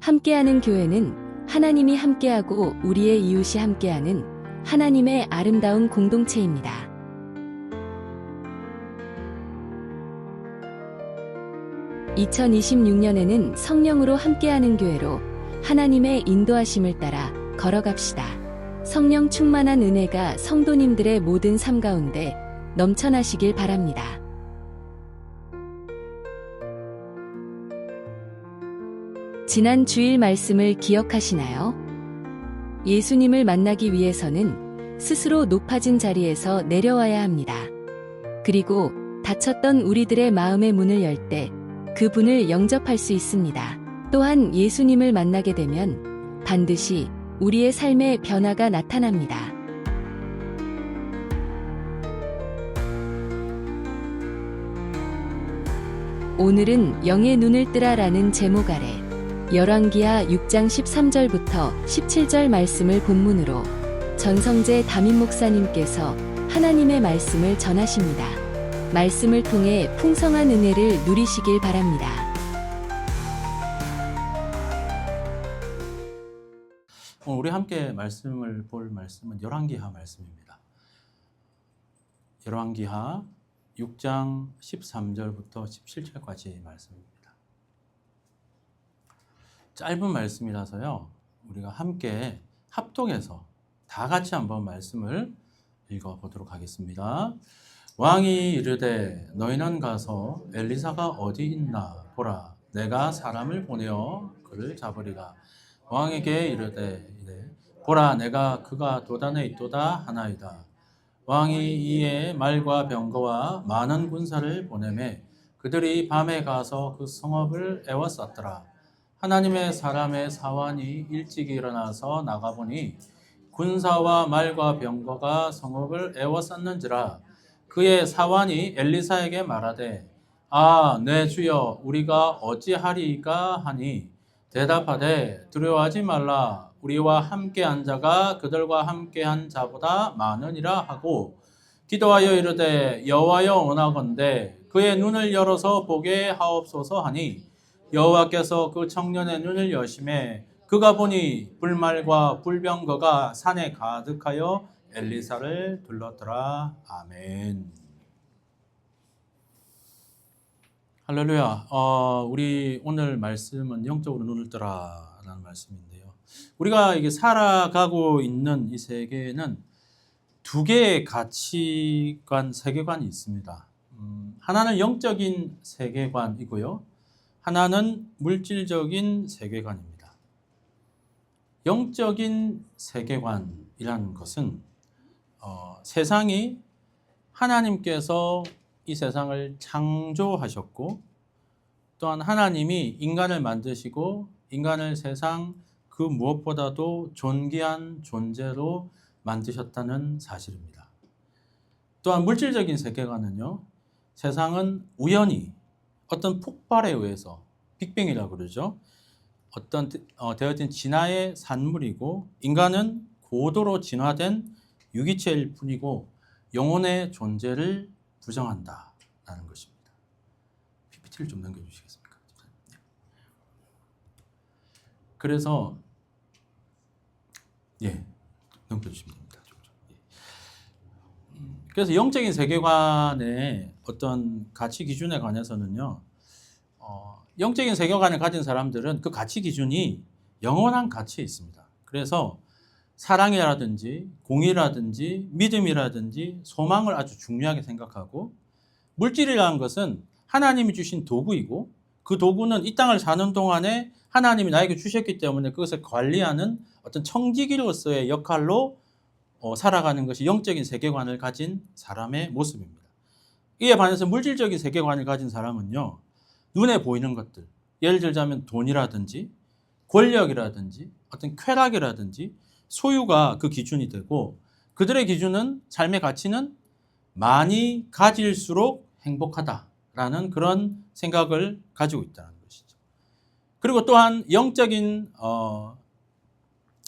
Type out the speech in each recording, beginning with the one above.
함께하는 교회는 하나님이 함께하고 우리의 이웃이 함께하는 하나님의 아름다운 공동체입니다. 2026년에는 성령으로 함께하는 교회로 하나님의 인도하심을 따라 걸어갑시다. 성령 충만한 은혜가 성도님들의 모든 삶 가운데 넘쳐나시길 바랍니다. 지난 주일 말씀을 기억하시나요? 예수님을 만나기 위해서는 스스로 높아진 자리에서 내려와야 합니다. 그리고 닫혔던 우리들의 마음의 문을 열 때 그분을 영접할 수 있습니다. 또한 예수님을 만나게 되면 반드시 우리의 삶에 변화가 나타납니다. 오늘은 영의 눈을 뜨라라는 제목 아래 열왕기하 6장 13절부터 17절 말씀을 본문으로 전성재 담임 목사님께서 하나님의 말씀을 전하십니다. 말씀을 통해 풍성한 은혜를 누리시길 바랍니다. 우리 함께 말씀을 볼 말씀은 열왕기하 말씀입니다. 열왕기하 6장 13절부터 17절까지의 말씀입니다. 짧은 말씀이라서요, 우리가 함께 합동해서 다 같이 한번 말씀을 읽어보도록 하겠습니다. 왕이 이르되 너희는 가서 엘리사가 어디 있나 보라. 내가 사람을 보내어 그를 잡으리라. 왕에게 이르되 보라, 내가 그가 도단에 있도다 하나이다. 왕이 이에 말과 병거와 많은 군사를 보내매 그들이 밤에 가서 그 성읍을 에워쌌더라. 하나님의 사람의 사환이 일찍 일어나서 나가보니 군사와 말과 병거가 성읍을 에워쌌는지라. 그의 사환이 엘리사에게 말하되 아, 내 주여, 우리가 어찌하리이까 하니 대답하되 두려워하지 말라. 우리와 함께한 자가 그들과 함께한 자보다 많으니라 하고 기도하여 이르되 여호와여 원하건대 그의 눈을 열어서 보게 하옵소서 하니 여호와께서 그 청년의 눈을 여심해 그가 보니 불말과 불병거가 산에 가득하여 엘리사를 둘렀더라. 아멘. 할렐루야. 우리 오늘 말씀은 영적으로 눈을 뜨라라는 말씀인데요. 우리가 이게 살아가고 있는 이 세계에는 두 개의 가치관, 세계관이 있습니다. 하나는 영적인 세계관이고요. 하나는 물질적인 세계관입니다. 영적인 세계관이라는 것은 세상이 하나님께서 이 세상을 창조하셨고 또한 하나님이 인간을 만드시고 인간을 세상 그 무엇보다도 존귀한 존재로 만드셨다는 사실입니다. 또한 물질적인 세계관은요, 세상은 우연히 어떤 폭발에 의해서 빅뱅이라고 그러죠. 어떤 되어진 진화의 산물이고 인간은 고도로 진화된 유기체일 뿐이고 영혼의 존재를 부정한다라는 것입니다. PPT를 좀 넘겨주시겠습니까? 그래서 넘겨주시면 됩니다. 그래서 영적인 세계관의 어떤 가치 기준에 관해서는요, 영적인 세계관을 가진 사람들은 그 가치 기준이 영원한 가치에 있습니다. 그래서 사랑이라든지 공의라든지 믿음이라든지 소망을 아주 중요하게 생각하고 물질이라는 것은 하나님이 주신 도구이고 그 도구는 이 땅을 사는 동안에 하나님이 나에게 주셨기 때문에 그것을 관리하는 어떤 청지기로서의 역할로 살아가는 것이 영적인 세계관을 가진 사람의 모습입니다. 이에 반해서 물질적인 세계관을 가진 사람은요, 눈에 보이는 것들, 예를 들자면 돈이라든지 권력이라든지 어떤 쾌락이라든지 소유가 그 기준이 되고 그들의 기준은 삶의 가치는 많이 가질수록 행복하다라는 그런 생각을 가지고 있다는 것이죠. 그리고 또한 영적인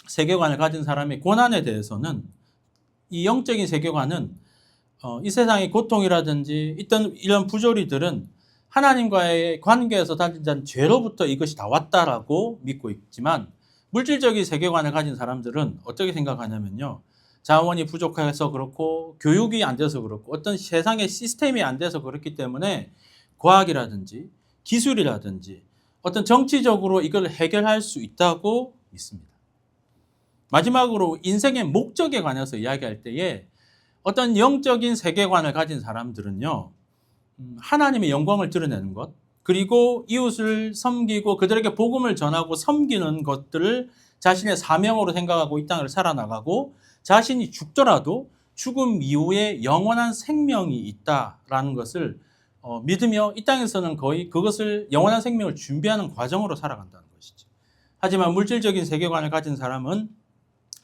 세계관을 가진 사람의 고난에 대해서는 이 영적인 세계관은 이 세상의 고통이라든지 이런 부조리들은 하나님과의 관계에서 다진 죄로부터 이것이 다 왔다라고 믿고 있지만 물질적인 세계관을 가진 사람들은 어떻게 생각하냐면요. 자원이 부족해서 그렇고 교육이 안 돼서 그렇고 어떤 세상의 시스템이 안 돼서 그렇기 때문에 과학이라든지 기술이라든지 어떤 정치적으로 이걸 해결할 수 있다고 믿습니다. 마지막으로 인생의 목적에 관해서 이야기할 때에 어떤 영적인 세계관을 가진 사람들은요. 하나님의 영광을 드러내는 것, 그리고 이웃을 섬기고 그들에게 복음을 전하고 섬기는 것들을 자신의 사명으로 생각하고 이 땅을 살아나가고 자신이 죽더라도 죽음 이후에 영원한 생명이 있다라는 것을 믿으며 이 땅에서는 거의 그것을 영원한 생명을 준비하는 과정으로 살아간다는 것이죠. 하지만 물질적인 세계관을 가진 사람은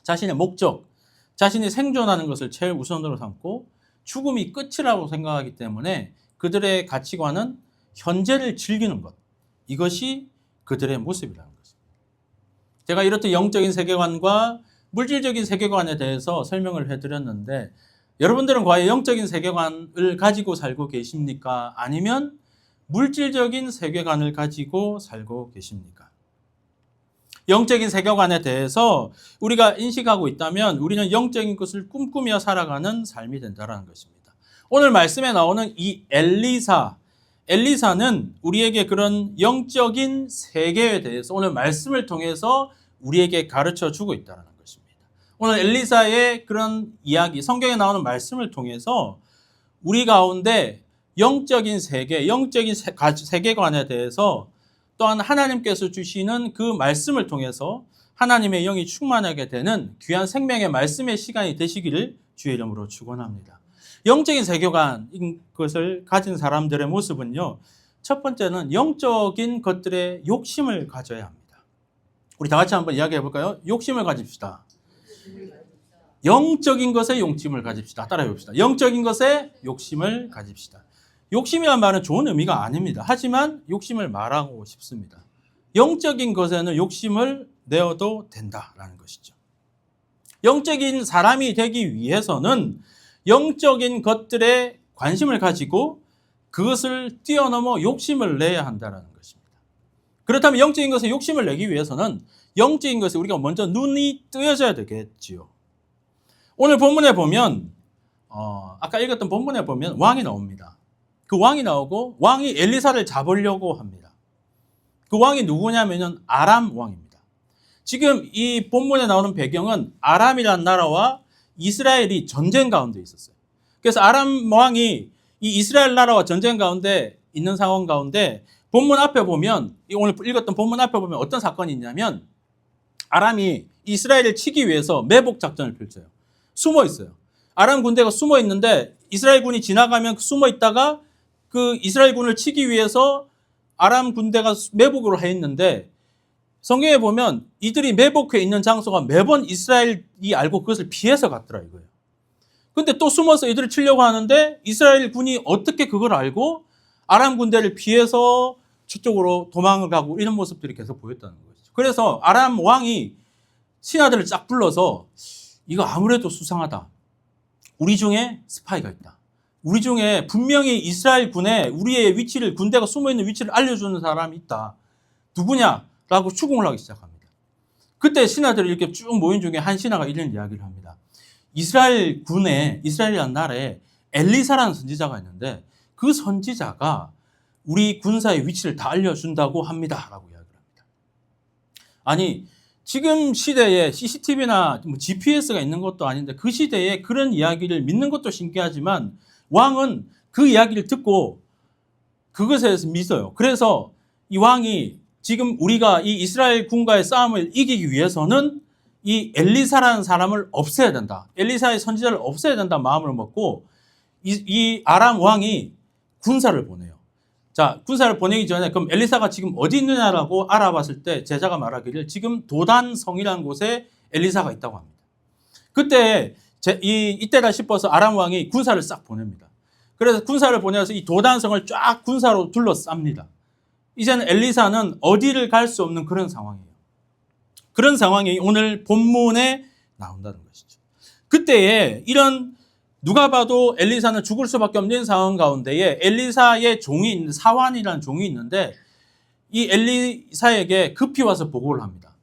자신의 목적, 자신이 생존하는 것을 제일 우선으로 삼고 죽음이 끝이라고 생각하기 때문에 그들의 가치관은 현재를 즐기는 것, 이것이 그들의 모습이라는 것입니다. 제가 이렇듯 영적인 세계관과 물질적인 세계관에 대해서 설명을 해드렸는데 여러분들은 과연 영적인 세계관을 가지고 살고 계십니까? 아니면 물질적인 세계관을 가지고 살고 계십니까? 영적인 세계관에 대해서 우리가 인식하고 있다면 우리는 영적인 것을 꿈꾸며 살아가는 삶이 된다는 것입니다. 오늘 말씀에 나오는 이 엘리사는 우리에게 그런 영적인 세계에 대해서 오늘 말씀을 통해서 우리에게 가르쳐 주고 있다는 것입니다. 오늘 엘리사의 그런 이야기, 성경에 나오는 말씀을 통해서 우리 가운데 영적인 세계, 영적인 세계관에 대해서 또한 하나님께서 주시는 그 말씀을 통해서 하나님의 영이 충만하게 되는 귀한 생명의 말씀의 시간이 되시기를 주의 이름으로 축원합니다. 영적인 세계관인 것을 가진 사람들의 모습은요. 첫 번째는 영적인 것들의 욕심을 가져야 합니다. 우리 다 같이 한번 이야기해 볼까요? 욕심을 가집시다. 영적인 것에 욕심을 가집시다. 따라해 봅시다. 영적인 것에 욕심을 가집시다. 욕심이란 말은 좋은 의미가 아닙니다. 하지만 욕심을 말하고 싶습니다. 영적인 것에는 욕심을 내어도 된다라는 것이죠. 영적인 사람이 되기 위해서는 영적인 것들에 관심을 가지고 그것을 뛰어넘어 욕심을 내야 한다는 것입니다. 그렇다면 영적인 것에 욕심을 내기 위해서는 영적인 것에 우리가 먼저 눈이 뜨여져야 되겠지요. 오늘 본문에 보면 아까 읽었던 본문에 보면 왕이 나옵니다. 그 왕이 나오고 왕이 엘리사를 잡으려고 합니다. 그 왕이 누구냐면 아람 왕입니다. 지금 이 본문에 나오는 배경은 아람이라는 나라와 이스라엘이 전쟁 가운데 있었어요. 그래서 아람 왕이 이 이스라엘 나라와 전쟁 가운데 있는 상황 가운데 본문 앞에 보면 오늘 읽었던 본문 앞에 보면 어떤 사건이 있냐면 아람이 이스라엘을 치기 위해서 매복 작전을 펼쳐요. 숨어 있어요. 아람 군대가 숨어 있는데 이스라엘 군이 지나가면 숨어 있다가 그 이스라엘 군을 치기 위해서 아람 군대가 매복으로 해 있는데 성경에 보면 이들이 매복해 있는 장소가 매번 이스라엘이 알고 그것을 피해서 갔더라 이거예요. 근데 또 숨어서 이들을 치려고 하는데 이스라엘 군이 어떻게 그걸 알고 아람 군대를 피해서 저쪽으로 도망을 가고 이런 모습들이 계속 보였다는 거죠. 그래서 아람 왕이 신하들을 쫙 불러서 이거 아무래도 수상하다. 우리 중에 스파이가 있다. 우리 중에 분명히 이스라엘 군에 우리의 위치를 군대가 숨어있는 위치를 알려주는 사람이 있다. 누구냐? 라고 추궁을 하기 시작합니다. 그때 신하들이 이렇게 쭉 모인 중에 한 신하가 이런 이야기를 합니다. 이스라엘 군에 이스라엘이라는 나라에 엘리사라는 선지자가 있는데 그 선지자가 우리 군사의 위치를 다 알려준다고 합니다. 라고 이야기를 합니다. 아니 지금 시대에 CCTV나 GPS가 있는 것도 아닌데 그 시대에 그런 이야기를 믿는 것도 신기하지만 왕은 그 이야기를 듣고 그것에 대해서 믿어요. 그래서 이 왕이 지금 우리가 이 이스라엘 군과의 싸움을 이기기 위해서는 이 엘리사라는 사람을 없애야 된다. 엘리사의 선지자를 없애야 된다 마음을 먹고 이 아람 왕이 군사를 보내요. 자, 군사를 보내기 전에 그럼 엘리사가 지금 어디 있느냐라고 알아봤을 때 제자가 말하기를 지금 도단성이라는 곳에 엘리사가 있다고 합니다. 그때 이때다 싶어서 아람 왕이 군사를 싹 보냅니다. 그래서 군사를 보내서 이 도단성을 쫙 군사로 둘러쌉니다. 이제는 엘리사는 어디를 갈 수 없는 그런 상황이에요. 그런 상황이 오늘 본문에 나온다는 것이죠. 그때에 이런 누가 봐도 엘리사는 죽을 수밖에 없는 상황 가운데에 엘리사의 종이 있는데, 사환이라는 종이 있는데 이 엘리사에게 급히 와서 보고를 합니다.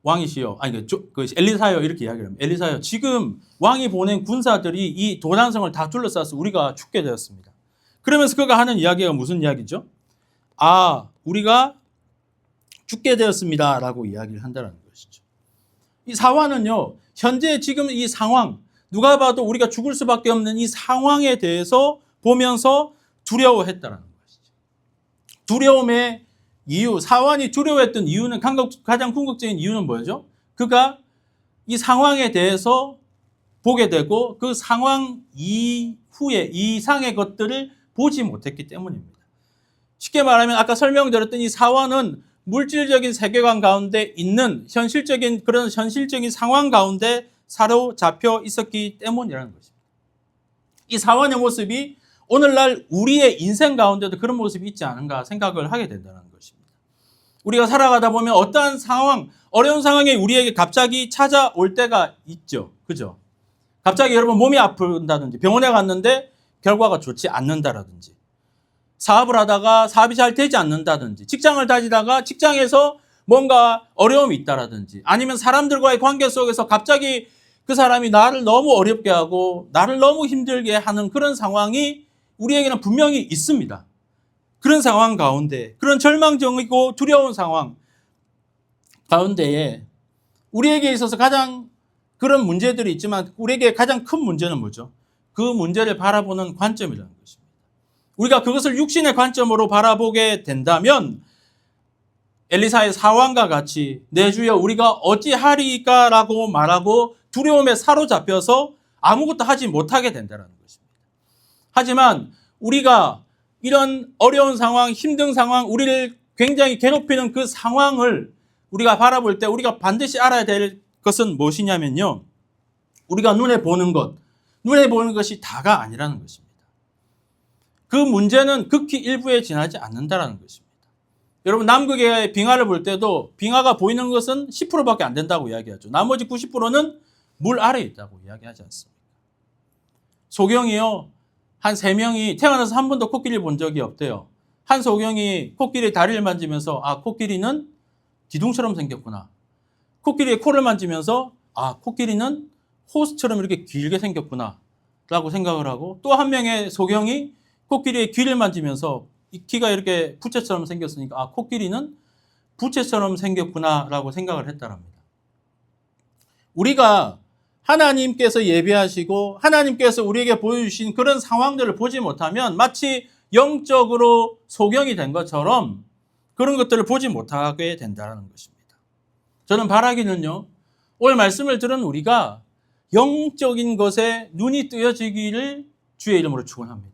왕이시여, 아니 그 엘리사여, 이렇게 이야기를 합니다. 엘리사여, 지금 왕이 보낸 군사들이 이 도단성을 다 둘러싸서 우리가 죽게 되었습니다. 그러면서 그가 하는 이야기가 무슨 이야기죠? 아, 우리가 죽게 되었습니다 라고 이야기를 한다는 것이죠. 이 사환은요, 현재 지금 이 상황, 누가 봐도 우리가 죽을 수밖에 없는 이 상황에 대해서 보면서 두려워했다는 것이죠. 두려움의 이유, 사환이 두려워했던 이유는, 가장 궁극적인 이유는 뭐죠? 그가 이 상황에 대해서 보게 되고 그 상황 이후에 이상의 것들을 보지 못했기 때문입니다. 쉽게 말하면 아까 설명드렸던 이 사환은 물질적인 세계관 가운데 있는 그런 현실적인 상황 가운데 사로잡혀 있었기 때문이라는 것입니다. 이 사환의 모습이 오늘날 우리의 인생 가운데도 그런 모습이 있지 않은가 생각을 하게 된다는 것입니다. 우리가 살아가다 보면 어떠한 상황, 어려운 상황이 우리에게 갑자기 찾아올 때가 있죠. 그죠? 갑자기 여러분 몸이 아픈다든지 병원에 갔는데 결과가 좋지 않는다라든지, 사업을 하다가 사업이 잘 되지 않는다든지, 직장을 다니다가 직장에서 뭔가 어려움이 있다라든지, 아니면 사람들과의 관계 속에서 갑자기 그 사람이 나를 너무 어렵게 하고 나를 너무 힘들게 하는 그런 상황이 우리에게는 분명히 있습니다. 그런 상황 가운데, 그런 절망적이고 두려운 상황 가운데에 우리에게 있어서 가장 그런 문제들이 있지만 우리에게 가장 큰 문제는 뭐죠? 그 문제를 바라보는 관점이라는 것입니다. 우리가 그것을 육신의 관점으로 바라보게 된다면 엘리사의 사환과 같이 내 주여 우리가 어찌하리까 라고 말하고 두려움에 사로잡혀서 아무것도 하지 못하게 된다는 것입니다. 하지만 우리가 이런 어려운 상황, 힘든 상황, 우리를 굉장히 괴롭히는 그 상황을 우리가 바라볼 때 우리가 반드시 알아야 될 것은 무엇이냐면요, 우리가 눈에 보는 것이 다가 아니라는 것입니다. 그 문제는 극히 일부에 지나지 않는다는 것입니다. 여러분, 남극의 빙하를 볼 때도 빙하가 보이는 것은 10%밖에 안 된다고 이야기하죠. 나머지 90%는 물 아래에 있다고 이야기하지 않습니까? 소경이요, 한 3명이 태어나서 한 번도 코끼리를 본 적이 없대요. 한 소경이 코끼리 다리를 만지면서 아, 코끼리는 기둥처럼 생겼구나. 코끼리의 코를 만지면서 아, 코끼리는 호수처럼 이렇게 길게 생겼구나 라고 생각을 하고, 또 한 명의 소경이 코끼리의 귀를 만지면서 이 귀가 이렇게 부채처럼 생겼으니까 아, 코끼리는 부채처럼 생겼구나 라고 생각을 했다랍니다. 우리가 하나님께서 예비하시고 하나님께서 우리에게 보여주신 그런 상황들을 보지 못하면 마치 영적으로 소경이 된 것처럼 그런 것들을 보지 못하게 된다는 것입니다. 저는 바라기는요, 오늘 말씀을 들은 우리가 영적인 것에 눈이 뜨여지기를 주의 이름으로 축원합니다.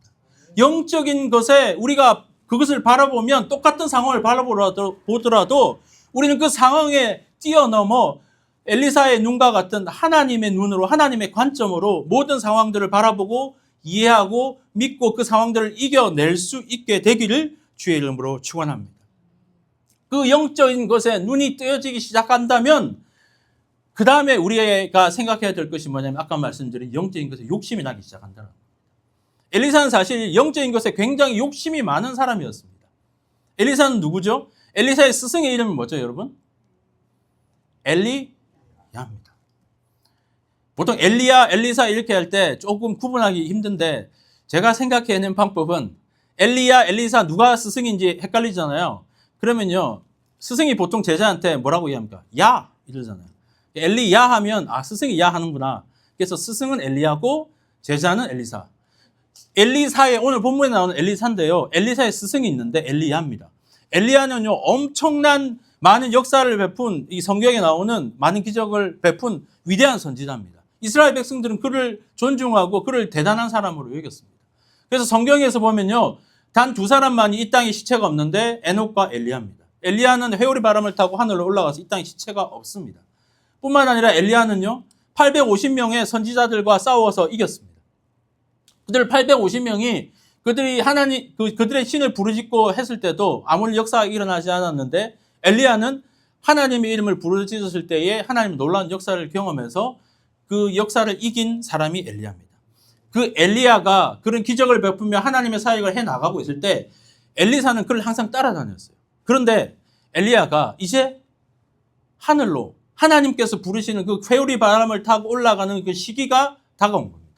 영적인 것에 우리가 그것을 바라보면 똑같은 상황을 바라보더라도 우리는 그 상황에 뛰어넘어 엘리사의 눈과 같은 하나님의 눈으로, 하나님의 관점으로 모든 상황들을 바라보고 이해하고 믿고 그 상황들을 이겨낼 수 있게 되기를 주의 이름으로 축원합니다. 그 영적인 것에 눈이 뜨여지기 시작한다면 그 다음에 우리가 생각해야 될 것이 뭐냐면 아까 말씀드린 영적인 것에 욕심이 나기 시작한다는 겁니다. 엘리사는 사실 영적인 것에 굉장히 욕심이 많은 사람이었습니다. 엘리사는 누구죠? 엘리사의 스승의 이름은 뭐죠, 여러분? 엘리야입니다. 보통 엘리야, 엘리사 이렇게 할 때 조금 구분하기 힘든데 제가 생각해낸 방법은 엘리야, 엘리사 누가 스승인지 헷갈리잖아요. 그러면요, 스승이 보통 제자한테 뭐라고 얘기합니까? 야! 이러잖아요. 엘리야 하면 아, 스승이 야 하는구나. 그래서 스승은 엘리야고 제자는 엘리사. 엘리사의 오늘 본문에 나오는 엘리사인데요, 엘리사의 스승이 있는데 엘리야입니다. 엘리야는요, 엄청난 많은 역사를 베푼, 이 성경에 나오는 많은 기적을 베푼 위대한 선지자입니다. 이스라엘 백성들은 그를 존중하고 그를 대단한 사람으로 여겼습니다. 그래서 성경에서 보면요, 단 2사람만이 이 땅에 시체가 없는데 에녹과 엘리야입니다. 엘리야는 회오리 바람을 타고 하늘로 올라가서 이 땅에 시체가 없습니다. 뿐만 아니라 엘리야는요, 850명의 선지자들과 싸워서 이겼습니다. 그들 850명이 그들이 그들의 신을 부르짖고 했을 때도 아무런 역사가 일어나지 않았는데 엘리야는 하나님의 이름을 부르짖었을 때에 하나님의 놀라운 역사를 경험해서 그 역사를 이긴 사람이 엘리야입니다. 그 엘리야가 그런 기적을 베푸며 하나님의 사역을 해나가고 있을 때 엘리사는 그를 항상 따라다녔어요. 그런데 엘리야가 이제 하늘로 하나님께서 부르시는 그 회오리 바람을 타고 올라가는 그 시기가 다가온 겁니다.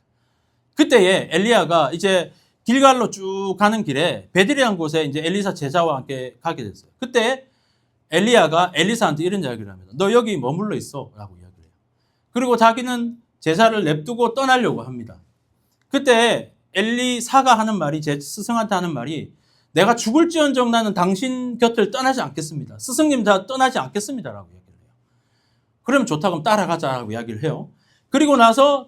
그때에 엘리야가 이제 길갈로 쭉 가는 길에 베들이라는 곳에 이제 엘리사 제자와 함께 가게 됐어요. 그때 엘리야가 엘리사한테 이런 이야기를 합니다. 너 여기 머물러 있어 라고 이야기를 해요. 그리고 자기는 제자를 냅두고 떠나려고 합니다. 그때 엘리사가 하는 말이, 제 스승한테 하는 말이, 내가 죽을지언정 나는 당신 곁을 떠나지 않겠습니다. 스승님 다 떠나지 않겠습니다 라고 이야기를 해요. 그럼 좋다, 그럼 따라가자라고 이야기를 해요. 그리고 나서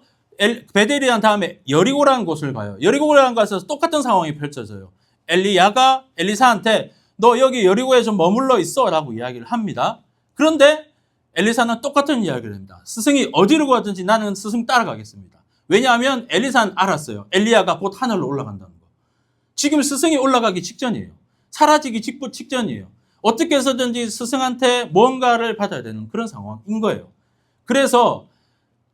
베델이란 다음에 여리고라는 곳을 가요. 여리고라는 곳에서 똑같은 상황이 펼쳐져요. 엘리야가 엘리사한테 너 여기 여리고에 좀 머물러 있어 라고 이야기를 합니다. 그런데 엘리사는 똑같은 이야기를 합니다. 스승이 어디로 가든지 나는 스승 따라가겠습니다. 왜냐하면 엘리사는 알았어요. 엘리야가 곧 하늘로 올라간다는 거. 지금 스승이 올라가기 직전이에요. 사라지기 직전이에요. 어떻게 해서든지 스승한테 뭔가를 받아야 되는 그런 상황인 거예요. 그래서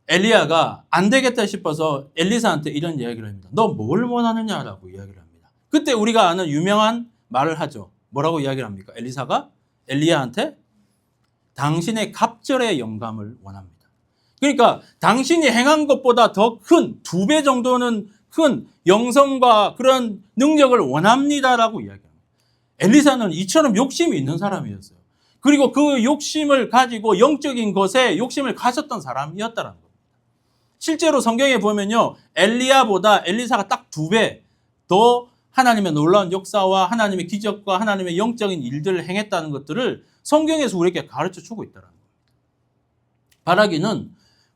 엘리야가 안 되겠다 싶어서 엘리사한테 이런 이야기를 합니다. 너 뭘 원하느냐라고 이야기를 합니다. 그때 우리가 아는 유명한 말을 하죠. 뭐라고 이야기를 합니까? 엘리사가 엘리야한테 당신의 갑절의 영감을 원합니다. 그러니까 당신이 행한 것보다 더 큰 2배 정도는 큰 영성과 그런 능력을 원합니다라고 이야기합니다. 엘리사는 이처럼 욕심이 있는 사람이었어요. 그리고 그 욕심을 가지고 영적인 것에 욕심을 가졌던 사람이었다는 겁니다. 실제로 성경에 보면요, 엘리야보다 엘리사가 딱 2배 더 하나님의 놀라운 역사와 하나님의 기적과 하나님의 영적인 일들을 행했다는 것들을 성경에서 우리에게 가르쳐 주고 있다는 겁니다. 바라기는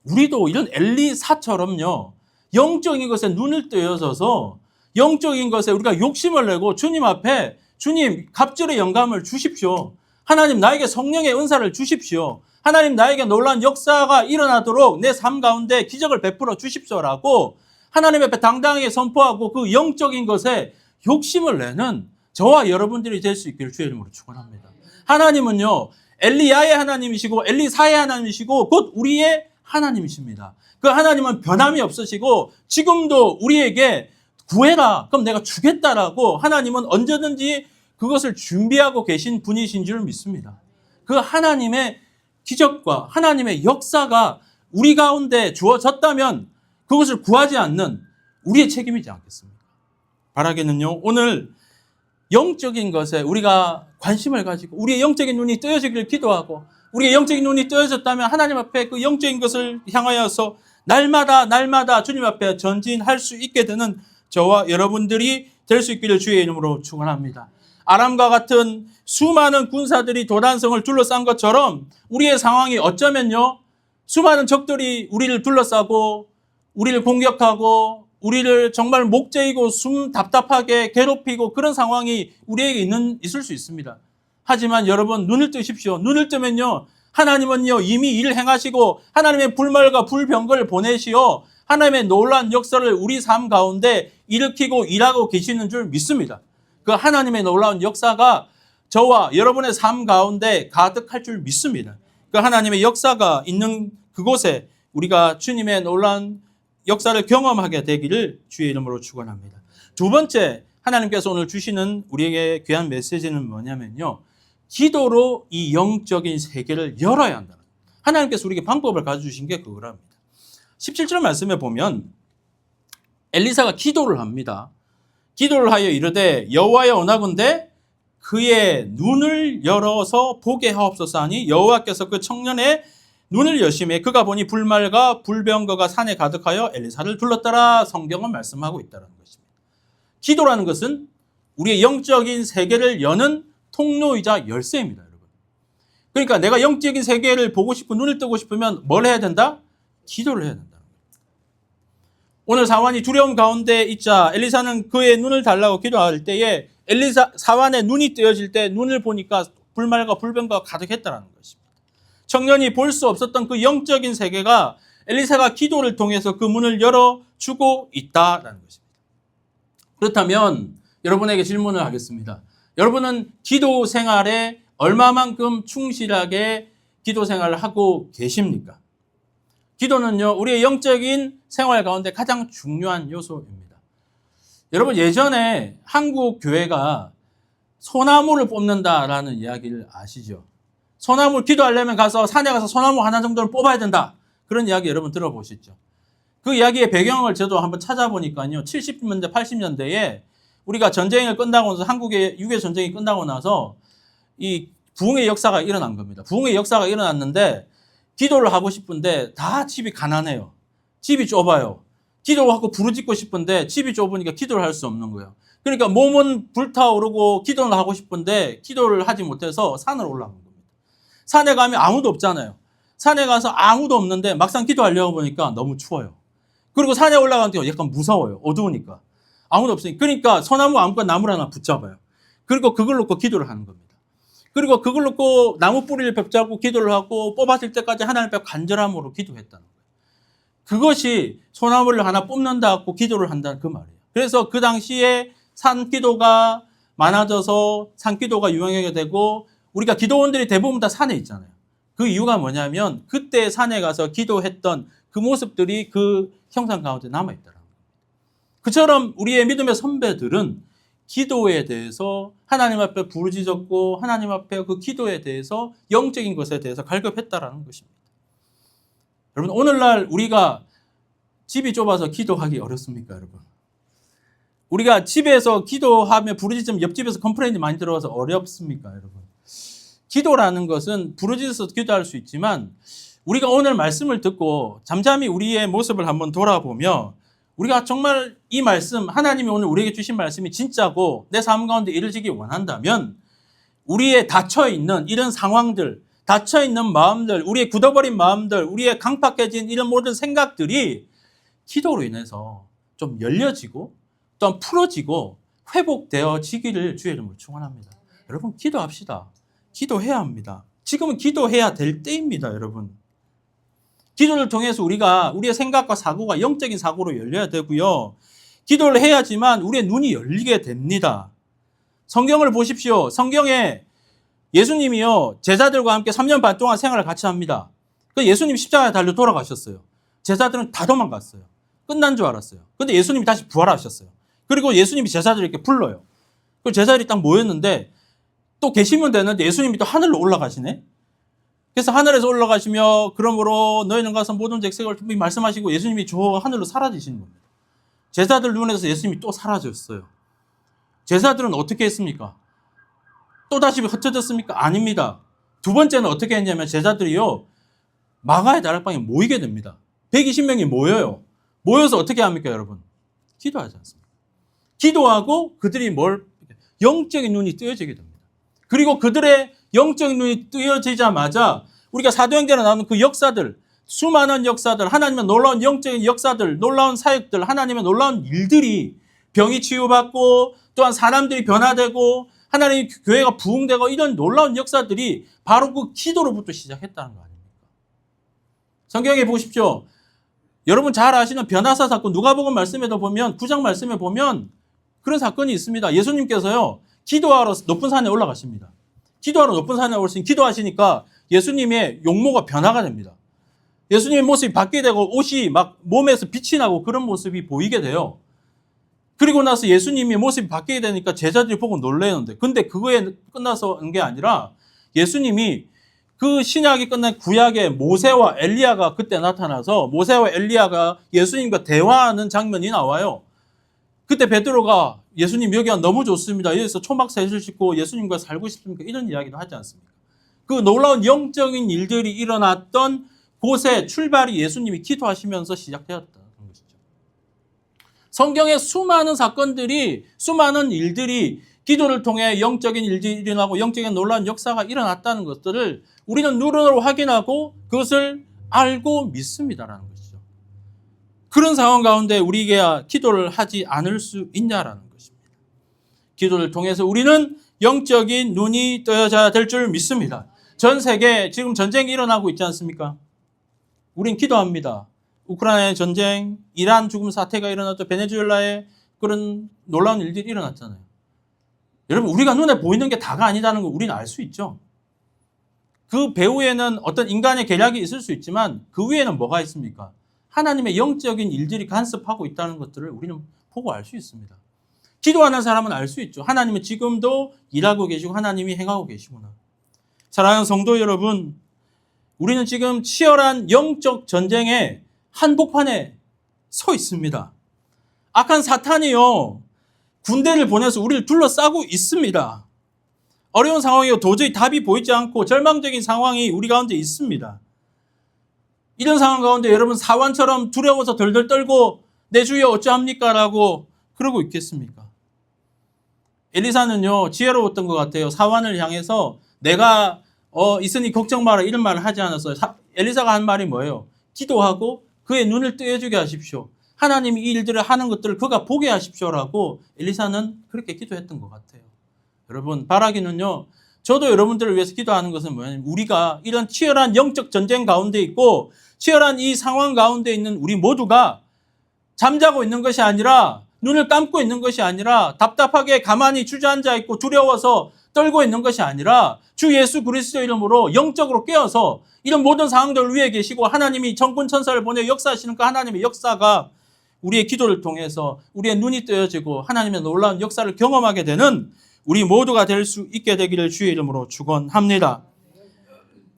우리도 이런 엘리사처럼요, 영적인 것에 눈을 뜨여서서 영적인 것에 우리가 욕심을 내고 주님 앞에 주님 갑절의 영감을 주십시오. 하나님 나에게 성령의 은사를 주십시오. 하나님 나에게 놀라운 역사가 일어나도록 내 삶 가운데 기적을 베풀어 주십시오라고 하나님 앞에 당당하게 선포하고 그 영적인 것에 욕심을 내는 저와 여러분들이 될 수 있기를 주의 이름으로 축원합니다. 하나님은요, 엘리야의 하나님이시고 엘리사의 하나님이시고 곧 우리의 하나님이십니다. 그 하나님은 변함이 없으시고 지금도 우리에게 구해라, 그럼 내가 주겠다라고 하나님은 언제든지 그것을 준비하고 계신 분이신 줄 믿습니다. 그 하나님의 기적과 하나님의 역사가 우리 가운데 주어졌다면 그것을 구하지 않는 우리의 책임이지 않겠습니까? 바라기는요, 오늘 영적인 것에 우리가 관심을 가지고 우리의 영적인 눈이 뜨여지기를 기도하고, 우리의 영적인 눈이 뜨여졌다면 하나님 앞에 그 영적인 것을 향하여서 날마다 주님 앞에 전진할 수 있게 되는 저와 여러분들이 될 수 있기를 주의 이름으로 축원합니다. 아람과 같은 수많은 군사들이 도단성을 둘러싼 것처럼 우리의 상황이 어쩌면요, 수많은 적들이 우리를 둘러싸고 우리를 공격하고 우리를 정말 목재이고 답답하게 괴롭히고 그런 상황이 우리에게 있을 수 있습니다. 하지만 여러분 눈을 뜨십시오. 눈을 뜨면요, 하나님은요 이미 일을 행하시고 하나님의 불말과 불병거를 보내시어 하나님의 놀라운 역사를 우리 삶 가운데 일으키고 일하고 계시는 줄 믿습니다. 그 하나님의 놀라운 역사가 저와 여러분의 삶 가운데 가득할 줄 믿습니다. 그 하나님의 역사가 있는 그곳에 우리가 주님의 놀라운 역사를 경험하게 되기를 주의 이름으로 축원합니다. 두 번째, 하나님께서 오늘 주시는 우리에게 귀한 메시지는 뭐냐면요, 기도로 이 영적인 세계를 열어야 한다. 하나님께서 우리에게 방법을 가르쳐주신 게 그거랍니다. 17절 말씀에 보면 엘리사가 기도를 합니다. 기도를 하여 이르되 여호와여 원하건대 그의 눈을 열어서 보게 하옵소서 하니 여호와께서 그 청년의 눈을 여심해 그가 보니 불말과 불병거가 산에 가득하여 엘리사를 둘렀더라. 성경은 말씀하고 있다는 것입니다. 기도라는 것은 우리의 영적인 세계를 여는 통로이자 열쇠입니다, 여러분. 그러니까 내가 영적인 세계를 보고 싶고 눈을 뜨고 싶으면 뭘 해야 된다? 기도를 해야 된다는 거예요. 오늘 사환이 두려움 가운데 있자 엘리사는 그의 눈을 달라고 기도할 때에 사환의 눈이 뜨여질 때 눈을 보니까 불말과 불병거가 가득했다는 것입니다. 청년이 볼 수 없었던 그 영적인 세계가 엘리사가 기도를 통해서 그 문을 열어주고 있다는 것입니다. 그렇다면 여러분에게 질문을 하겠습니다. 여러분은 기도 생활에 얼마만큼 충실하게 기도 생활을 하고 계십니까? 기도는요, 우리의 영적인 생활 가운데 가장 중요한 요소입니다. 여러분, 예전에 한국 교회가 소나무를 뽑는다라는 이야기를 아시죠? 소나무를 기도하려면 가서 산에 가서 소나무 하나 정도를 뽑아야 된다. 그런 이야기 여러분 들어보셨죠? 그 이야기의 배경을 저도 한번 찾아보니까요. 70년대, 80년대에 우리가 전쟁을 끝나고 나서 한국의 6.25 전쟁이 끝나고 나서 이 부흥의 역사가 일어난 겁니다. 부흥의 역사가 일어났는데 기도를 하고 싶은데 다 집이 가난해요. 집이 좁아요. 기도하고 부르짖고 싶은데 집이 좁으니까 기도를 할 수 없는 거예요. 그러니까 몸은 불타오르고 기도를 하고 싶은데 기도를 하지 못해서 산을 올라간 겁니다. 산에 가면 아무도 없잖아요. 산에 가서 아무도 없는데 막상 기도하려고 보니까 너무 추워요. 그리고 산에 올라가는데 약간 무서워요. 어두우니까. 아무도 없으니까. 그러니까 소나무 아무거나 나무 하나 붙잡아요. 그리고 그걸 놓고 기도를 하는 겁니다. 그리고 그걸 놓고 나무 뿌리를 붙잡고 기도를 하고 뽑아질 때까지 하나님 앞에 간절함으로 기도했다는 거예요. 그것이 소나무를 하나 뽑는다고 기도를 한다는 그 말이에요. 그래서 그 당시에 산기도가 많아져서 산기도가 유행하게 되고 우리가 기도원들이 대부분 다 산에 있잖아요. 그 이유가 뭐냐면 그때 산에 가서 기도했던 그 모습들이 그 형상 가운데 남아있더라고요. 그처럼 우리의 믿음의 선배들은 기도에 대해서 하나님 앞에 부르짖었고 하나님 앞에 그 기도에 대해서 영적인 것에 대해서 갈급했다라는 것입니다. 여러분, 오늘날 우리가 집이 좁아서 기도하기 어렵습니까, 여러분? 우리가 집에서 기도하며 부르짖으면 옆집에서 컴플레인이 많이 들어와서 어렵습니까, 여러분? 기도라는 것은 부르짖어서 기도할 수 있지만 우리가 오늘 말씀을 듣고 잠잠히 우리의 모습을 한번 돌아보며 우리가 정말 이 말씀, 하나님이 오늘 우리에게 주신 말씀이 진짜고 내 삶 가운데 이루어지기 원한다면 우리의 닫혀있는 이런 상황들, 닫혀있는 마음들, 우리의 굳어버린 마음들, 우리의 강팍해진 이런 모든 생각들이 기도로 인해서 좀 열려지고 또 풀어지고 회복되어지기를 주의 이름으로 축원합니다. 여러분, 기도합시다. 기도해야 합니다. 지금은 기도해야 될 때입니다, 여러분. 기도를 통해서 우리의 생각과 사고가 영적인 사고로 열려야 되고요. 기도를 해야지만 우리의 눈이 열리게 됩니다. 성경을 보십시오. 성경에 예수님이요, 제자들과 함께 3년 반 동안 생활을 같이 합니다. 그 예수님 십자가에 달려 돌아가셨어요. 제자들은 다 도망갔어요. 끝난 줄 알았어요. 근데 예수님이 다시 부활하셨어요. 그리고 예수님이 제자들을 이렇게 불러요. 그 제자들이 딱 모였는데 또 계시면 되는데 예수님이 또 하늘로 올라가시네. 그래서 하늘에서 올라가시며 그러므로 너희는 가서 모든 백성을 말씀하시고 예수님이 저 하늘로 사라지시는 겁니다. 제자들 눈에서 예수님이 또 사라졌어요. 제자들은 어떻게 했습니까? 또다시 흩어졌습니까? 아닙니다. 두 번째는 어떻게 했냐면 제자들이요, 마가의 다락방에 모이게 됩니다. 120명이 모여요. 모여서 어떻게 합니까, 여러분? 기도하지 않습니까? 기도하고 그들이 영적인 눈이 뜨여지게 됩니다. 그리고 그들의 영적인 눈이 뜨여지자마자 우리가 사도행전에 나오는 그 역사들, 수많은 역사들, 하나님의 놀라운 영적인 역사들, 놀라운 사역들, 하나님의 놀라운 일들이 병이 치유받고 또한 사람들이 변화되고 하나님의 교회가 부흥되고 이런 놀라운 역사들이 바로 그 기도로부터 시작했다는 거 아닙니까? 성경에 보십시오. 여러분 잘 아시는 변화사 사건, 누가복음 말씀에도 보면 9장 말씀에 보면 그런 사건이 있습니다. 예수님께서요, 기도하러 높은 산에 올라가십니다. 기도하러 높은 산에 올라가시니 기도하시니까 예수님의 용모가 변화가 됩니다. 예수님의 모습이 바뀌게 되고 옷이 막 몸에서 빛이 나고 그런 모습이 보이게 돼요. 그리고 나서 예수님의 모습이 바뀌게 되니까 제자들이 보고 놀라는데, 근데 그거에 끝나서 한 게 아니라 예수님이 그 신약이 끝난 구약의 모세와 엘리야가 그때 나타나서 모세와 엘리야가 예수님과 대화하는 장면이 나와요. 그때 베드로가 예수님 여기가 너무 좋습니다. 여기서 초막셋을 싣고 예수님과 살고 싶습니까? 이런 이야기도 하지 않습니까? 그 놀라운 영적인 일들이 일어났던 곳에 출발이 예수님이 기도하시면서 시작되었다는 것이죠. 성경의 수많은 사건들이, 수많은 일들이 기도를 통해 영적인 일들이 일어나고 영적인 놀라운 역사가 일어났다는 것들을 우리는 눈으로 확인하고 그것을 알고 믿습니다라는 것이죠. 그런 상황 가운데 우리가 기도를 하지 않을 수 있냐라는 것입니다. 기도를 통해서 우리는 영적인 눈이 떠져야 될 줄 믿습니다. 전 세계 지금 전쟁이 일어나고 있지 않습니까? 우린 기도합니다. 우크라이나의 전쟁, 이란 죽음 사태가 일어났죠. 베네수엘라에 그런 놀라운 일들이 일어났잖아요. 여러분, 우리가 눈에 보이는 게 다가 아니다는 걸 우리는 알 수 있죠. 그 배후에는 어떤 인간의 계략이 있을 수 있지만 그 위에는 뭐가 있습니까? 하나님의 영적인 일들이 간섭하고 있다는 것들을 우리는 보고 알 수 있습니다. 기도하는 사람은 알 수 있죠. 하나님은 지금도 일하고 계시고 하나님이 행하고 계시구나. 사랑하는 성도 여러분, 우리는 지금 치열한 영적 전쟁의 한복판에 서 있습니다. 악한 사탄이요, 군대를 보내서 우리를 둘러싸고 있습니다. 어려운 상황이요, 도저히 답이 보이지 않고 절망적인 상황이 우리 가운데 있습니다. 이런 상황 가운데 여러분 사환처럼 두려워서 덜덜 떨고 내 주여 어찌합니까? 라고 그러고 있겠습니까? 엘리사는요, 지혜로웠던 것 같아요. 사환을 향해서 내가 있으니 걱정 마라 이런 말을 하지 않았어요. 엘리사가 한 말이 뭐예요? 기도하고 그의 눈을 뜨여주게 하십시오. 하나님이 이 일들을 하는 것들을 그가 보게 하십시오라고 엘리사는 그렇게 기도했던 것 같아요. 여러분, 바라기는요, 저도 여러분들을 위해서 기도하는 것은 뭐냐면 우리가 이런 치열한 영적 전쟁 가운데 있고 치열한 이 상황 가운데 있는 우리 모두가 잠자고 있는 것이 아니라, 눈을 감고 있는 것이 아니라, 답답하게 가만히 주저앉아 있고 두려워서 떨고 있는 것이 아니라 주 예수 그리스도 이름으로 영적으로 깨어서 이런 모든 상황들 위에 계시고 하나님이 천군 천사를 보내 역사하시는 그 하나님의 역사가 우리의 기도를 통해서 우리의 눈이 뜨여지고 하나님의 놀라운 역사를 경험하게 되는 우리 모두가 될 수 있게 되기를 주의 이름으로 축원합니다.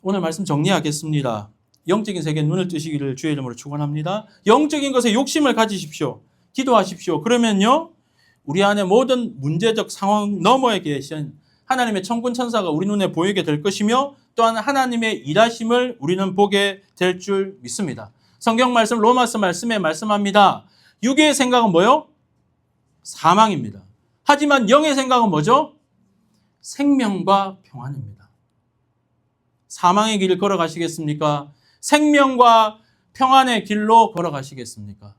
오늘 말씀 정리하겠습니다. 영적인 세계에 눈을 뜨시기를 주의 이름으로 축원합니다. 영적인 것에 욕심을 가지십시오. 기도하십시오. 그러면요, 우리 안에 모든 문제적 상황 너머에 계신 하나님의 천군 천사가 우리 눈에 보이게 될 것이며 또한 하나님의 일하심을 우리는 보게 될 줄 믿습니다. 성경 말씀 로마서 말씀에 말씀합니다. 육의 생각은 뭐요? 사망입니다. 하지만 영의 생각은 뭐죠? 생명과 평안입니다. 사망의 길을 걸어가시겠습니까? 생명과 평안의 길로 걸어가시겠습니까?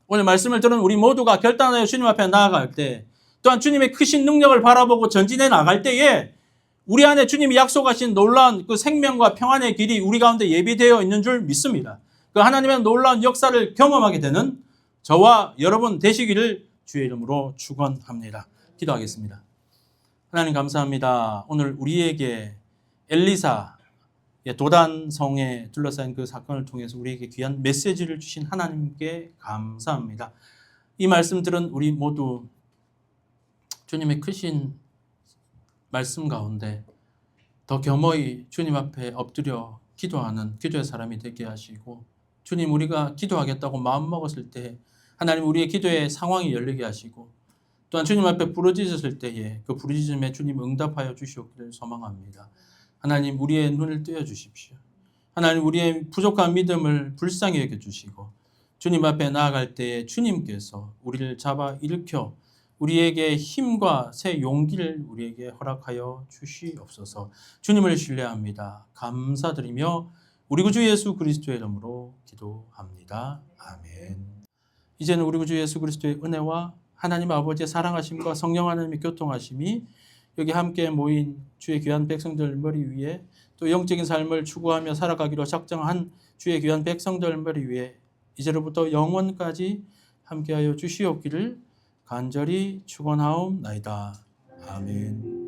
오늘 말씀을 들은 우리 모두가 결단하여 주님 앞에 나아갈 때, 또한 주님의 크신 능력을 바라보고 전진해 나갈 때에 우리 안에 주님이 약속하신 놀라운 그 생명과 평안의 길이 우리 가운데 예비되어 있는 줄 믿습니다. 그 하나님의 놀라운 역사를 경험하게 되는 저와 여러분 되시기를 주의 이름으로 축원합니다. 기도하겠습니다. 하나님 감사합니다. 오늘 우리에게 엘리사의 도단성에 둘러싸인 그 사건을 통해서 우리에게 귀한 메시지를 주신 하나님께 감사합니다. 이 말씀 들은 우리 모두 주님의 크신 말씀 가운데 더 겸허히 주님 앞에 엎드려 기도하는 기도의 사람이 되게 하시고, 주님, 우리가 기도하겠다고 마음먹었을 때 하나님 우리의 기도의 상황이 열리게 하시고, 또한 주님 앞에 부르짖었을 때에 그 부르짖음에 주님 응답하여 주시옵기를 소망합니다. 하나님, 우리의 눈을 뜨여 주십시오. 하나님, 우리의 부족한 믿음을 불쌍히 여겨주시고 주님 앞에 나아갈 때에 주님께서 우리를 잡아 일으켜 우리에게 힘과 새 용기를 우리에게 허락하여 주시옵소서. 주님을 신뢰합니다. 감사드리며 우리 구주 예수 그리스도의 이름으로 기도합니다. 아멘. 이제는 우리 구주 예수 그리스도의 은혜와 하나님 아버지의 사랑하심과 성령 하나님의 교통하심이 여기 함께 모인 주의 귀한 백성들 머리 위에, 또 영적인 삶을 추구하며 살아가기로 작정한 주의 귀한 백성들 머리 위에 이제로부터 영원까지 함께하여 주시옵기를 간절히 축원하옵나이다. 아멘.